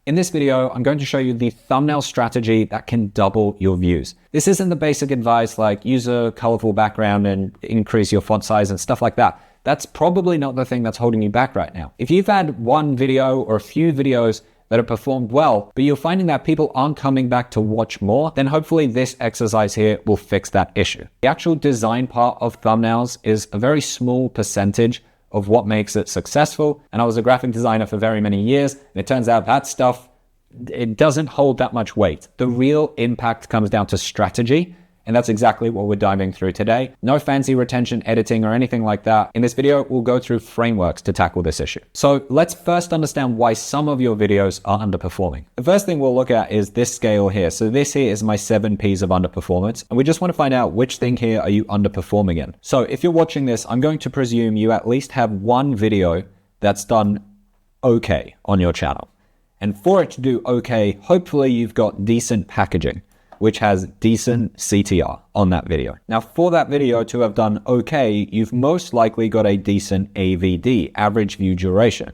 In this video, I'm going to show you the thumbnail strategy that can double your views. This isn't the basic advice like use a colorful background and increase your font size and stuff like that. That's probably not the thing that's holding you back right now. If you've had one video or a few videos that have performed well, but you're finding that people aren't coming back to watch more, then hopefully this exercise here will fix that issue. The actual design part of thumbnails is a very small percentage of what makes it successful. And I was a graphic designer for very many years, and it turns out that stuff, it doesn't hold that much weight. The real impact comes down to strategy, and that's exactly what we're diving through today. No fancy retention editing or anything like that. In this video, we'll go through frameworks to tackle this issue. So let's first understand why some of your videos are underperforming. The first thing we'll look at is this scale here. So this here is my 7 Ps of underperformance. And we just want to find out which thing here are you underperforming in. So if you're watching this, I'm going to presume you at least have one video that's done okay on your channel. And for it to do okay, hopefully you've got decent packaging, which has decent CTR on that video. Now for that video to have done okay, you've most likely got a decent AVD, average view duration.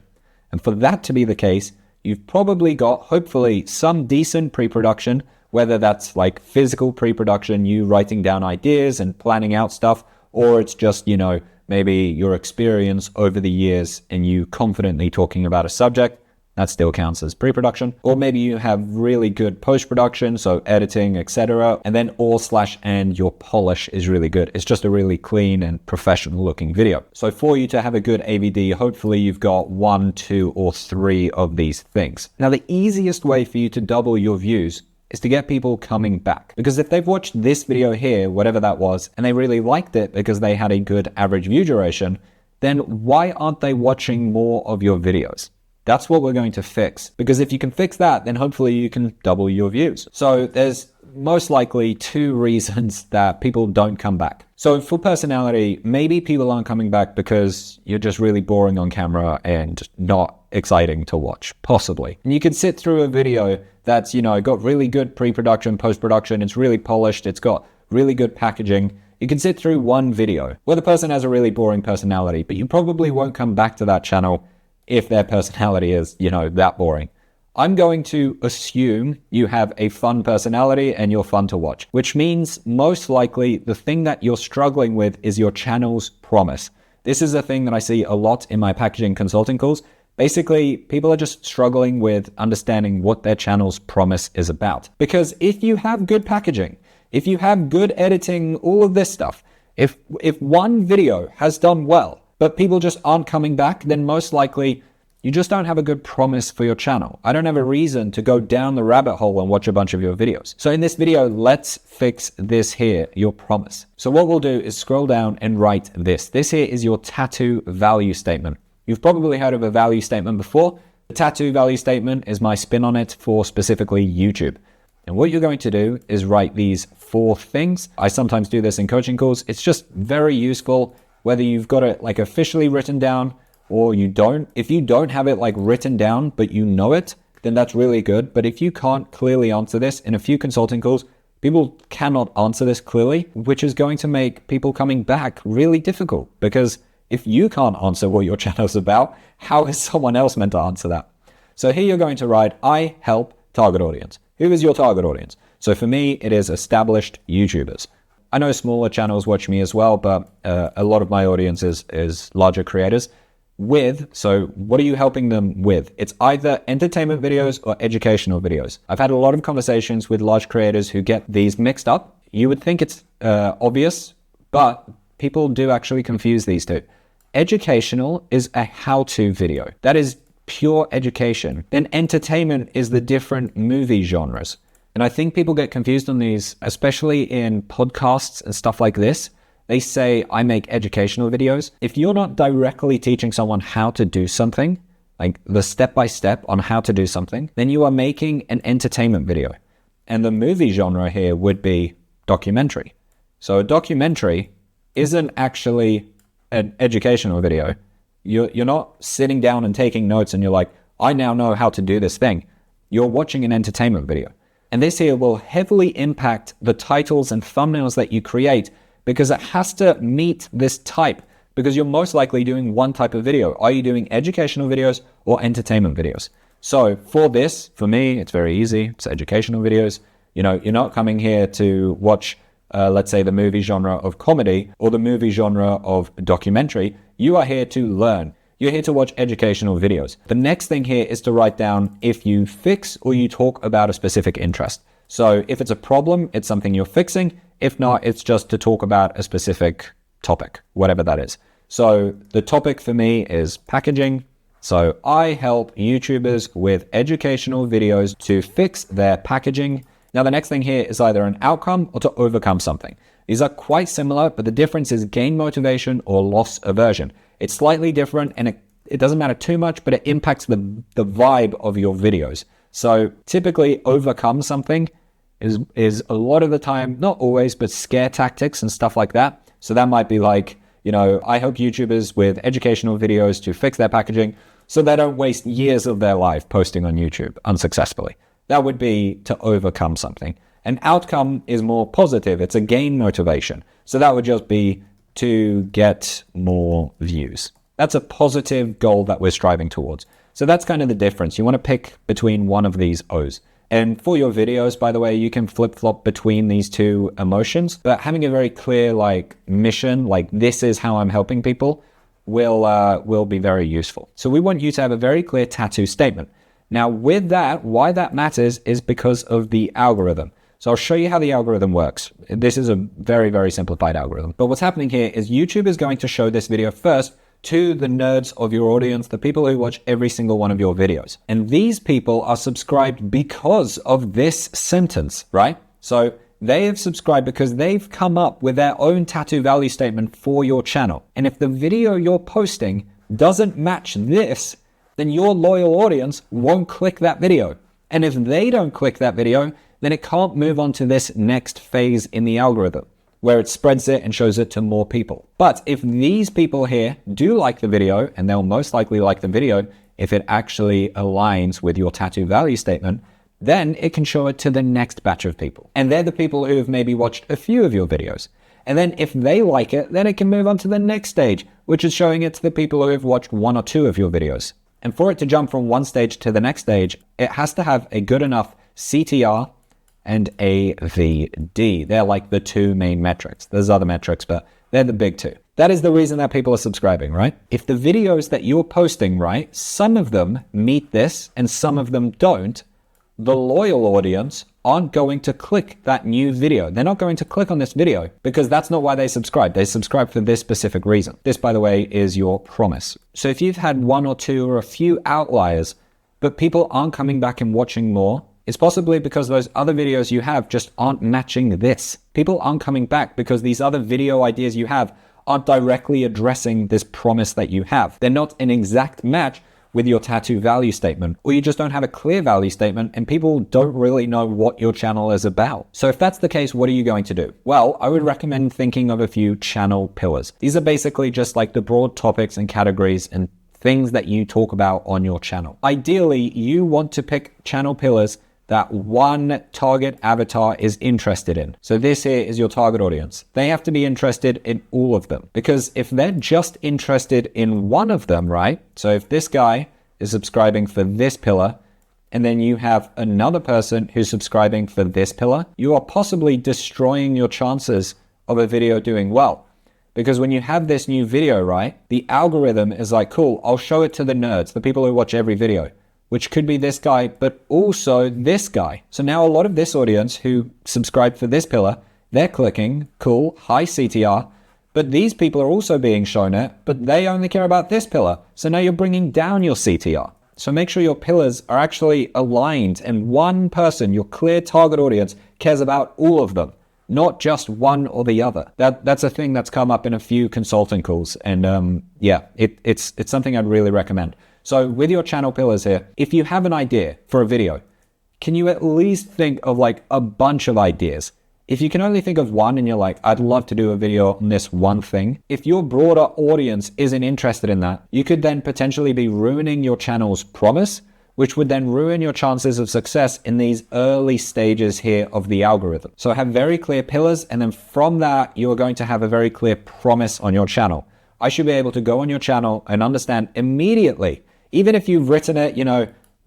And for that to be the case, you've probably got, hopefully, some decent pre-production, whether that's like physical pre-production, you writing down ideas and planning out stuff, or it's just, you know, maybe your experience over the years and you confidently talking about a subject. That still counts as pre-production. Or maybe you have really good post-production, so editing, etc. And then and your polish is really good. It's just a really clean and professional looking video. So for you to have a good AVD, hopefully you've got 1, 2, or 3 of these things. Now, the easiest way for you to double your views is to get people coming back. Because if they've watched this video here, whatever that was, and they really liked it because they had a good average view duration, then why aren't they watching more of your videos? That's what we're going to fix, because if you can fix that, then hopefully you can double your views. So there's most likely 2 reasons that people don't come back. So for personality, maybe people aren't coming back because you're just really boring on camera and not exciting to watch, possibly. And you can sit through a video that's, you know, got really good pre-production, post-production, it's really polished, it's got really good packaging. You can sit through one video where the person has a really boring personality, but you probably won't come back to that channel if their personality is, you know, that boring. I'm going to assume you have a fun personality and you're fun to watch, which means most likely the thing that you're struggling with is your channel's promise. This is a thing that I see a lot in my packaging consulting calls. Basically, people are just struggling with understanding what their channel's promise is about. Because if you have good packaging, if you have good editing, all of this stuff, if one video has done well, but people just aren't coming back, then most likely you just don't have a good promise for your channel. I don't have a reason to go down the rabbit hole and watch a bunch of your videos. So in this video, let's fix this here, your promise. So what we'll do is scroll down and write this. This here is your tattoo value statement. You've probably heard of a value statement before. The tattoo value statement is my spin on it for specifically YouTube. And what you're going to do is write these 4 things. I sometimes do this in coaching calls. It's just very useful, whether you've got it like officially written down or you don't. If you don't have it like written down, but you know it, then that's really good. But if you can't clearly answer this in a few consulting calls, people cannot answer this clearly, which is going to make people coming back really difficult. Because if you can't answer what your channel's about, how is someone else meant to answer that? So here you're going to write, I help target audience. Who is your target audience? So for me, it is established YouTubers. I know smaller channels watch me as well, but a lot of my audience is larger creators. So what are you helping them with? It's either entertainment videos or educational videos. I've had a lot of conversations with large creators who get these mixed up. You would think it's obvious, but people do actually confuse these two. Educational is a how-to video. That is pure education. Then entertainment is the different movie genres. And I think people get confused on these, especially in podcasts and stuff like this. They say, I make educational videos. If you're not directly teaching someone how to do something, like the step-by-step on how to do something, then you are making an entertainment video. And the movie genre here would be documentary. So a documentary isn't actually an educational video. You're not sitting down and taking notes and you're like, I now know how to do this thing. You're watching an entertainment video. And this here will heavily impact the titles and thumbnails that you create because it has to meet this type, because you're most likely doing one type of video. Are you doing educational videos or entertainment videos? So for this, for me, it's very easy. It's educational videos. You know, you're not coming here to watch, let's say, the movie genre of comedy or the movie genre of documentary. You are here to learn. You're here to watch educational videos. The next thing here is to write down if you fix or you talk about a specific interest. So if it's a problem, it's something you're fixing. If not, it's just to talk about a specific topic, whatever that is. So the topic for me is packaging. So I help YouTubers with educational videos to fix their packaging. Now the next thing here is either an outcome or to overcome something. These are quite similar, but the difference is gain motivation or loss aversion. It's slightly different and it doesn't matter too much, but it impacts the vibe of your videos. So typically overcome something is a lot of the time, not always, but scare tactics and stuff like that. So that might be like, you know, I help YouTubers with educational videos to fix their packaging so they don't waste years of their life posting on YouTube unsuccessfully. That would be to overcome something. An outcome is more positive. It's a gain motivation. So that would just be to get more views. That's a positive goal that we're striving towards. So that's kind of the difference. You want to pick between one of these O's. And for your videos, by the way, you can flip-flop between these two emotions, but having a very clear like mission, like this is how I'm helping people, will be very useful. So we want you to have a very clear tattoo statement. Now with that, why that matters is because of the algorithm. So I'll show you how the algorithm works. This is a very, very simplified algorithm. But what's happening here is YouTube is going to show this video first to the nerds of your audience, the people who watch every single one of your videos. And these people are subscribed because of this sentence, right? So they have subscribed because they've come up with their own tattoo value statement for your channel. And if the video you're posting doesn't match this, then your loyal audience won't click that video. And if they don't click that video, then it can't move on to this next phase in the algorithm, where it spreads it and shows it to more people. But if these people here do like the video, and they'll most likely like the video if it actually aligns with your tattoo value statement, then it can show it to the next batch of people. And they're the people who have maybe watched a few of your videos. And then if they like it, then it can move on to the next stage, which is showing it to the people who have watched one or two of your videos. And for it to jump from one stage to the next stage, it has to have a good enough CTR and AVD. They're like the two main metrics. There's other metrics, but they're the big two. That is the reason that people are subscribing, right? If the videos that you're posting, right, some of them meet this and some of them don't, the loyal audience aren't going to click that new video. They're not going to click on this video because that's not why they subscribe. They subscribe for this specific reason. This, by the way, is your promise. So if you've had one or two or a few outliers, but people aren't coming back and watching more, it's possibly because those other videos you have just aren't matching this. People aren't coming back because these other video ideas you have aren't directly addressing this promise that you have. They're not an exact match with your tattoo value statement, or you just don't have a clear value statement and people don't really know what your channel is about. So if that's the case, what are you going to do? Well, I would recommend thinking of a few channel pillars. These are basically just like the broad topics and categories and things that you talk about on your channel. Ideally, you want to pick channel pillars that one target avatar is interested in. So this here is your target audience. They have to be interested in all of them, because if they're just interested in one of them, right? So if this guy is subscribing for this pillar, and then you have another person who's subscribing for this pillar, you are possibly destroying your chances of a video doing well. Because when you have this new video, right, the algorithm is like, cool, I'll show it to the nerds, the people who watch every video, which could be this guy, but also this guy. So now a lot of this audience who subscribed for this pillar, they're clicking, cool, high CTR, but these people are also being shown it, but they only care about this pillar. So now you're bringing down your CTR. So make sure your pillars are actually aligned and one person, your clear target audience, cares about all of them, not just one or the other. That's a thing that's come up in a few consulting calls. And yeah, it's something I'd really recommend. So with your channel pillars here, if you have an idea for a video, can you at least think of like a bunch of ideas? If you can only think of one and you're like, I'd love to do a video on this one thing, if your broader audience isn't interested in that, you could then potentially be ruining your channel's promise, which would then ruin your chances of success in these early stages here of the algorithm. So have very clear pillars, and then from that, you are going to have a very clear promise on your channel. I should be able to go on your channel and understand immediately, even if you've written it,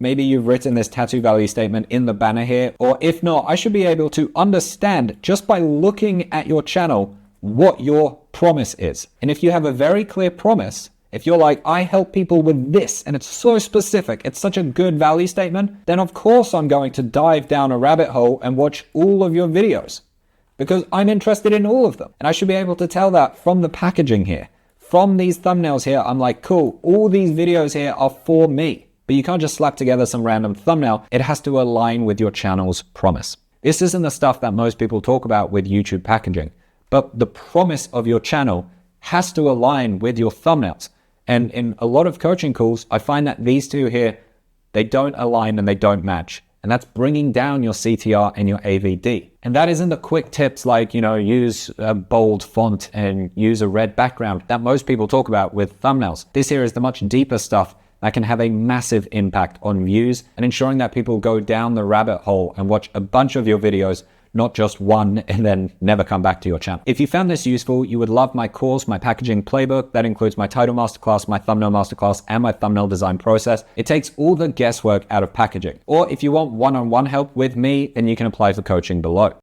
Maybe you've written this tattoo value statement in the banner here, or if not, I should be able to understand just by looking at your channel what your promise is. And if you have a very clear promise, if you're like, I help people with this, and it's so specific, it's such a good value statement, then of course I'm going to dive down a rabbit hole and watch all of your videos because I'm interested in all of them. And I should be able to tell that from the packaging here. From these thumbnails here, I'm like, cool, all these videos here are for me. But you can't just slap together some random thumbnail. It has to align with your channel's promise. This isn't the stuff that most people talk about with YouTube packaging, but the promise of your channel has to align with your thumbnails. And in a lot of coaching calls, I find that these two here, they don't align and they don't match. And that's bringing down your CTR and your AVD. And that isn't the quick tips like, use a bold font and use a red background that most people talk about with thumbnails. This here is the much deeper stuff that can have a massive impact on views and ensuring that people go down the rabbit hole and watch a bunch of your videos, not just one, and then never come back to your channel. If you found this useful, you would love my course, my packaging playbook. That includes my title masterclass, my thumbnail masterclass, and my thumbnail design process. It takes all the guesswork out of packaging. Or if you want one-on-one help with me, then you can apply for coaching below.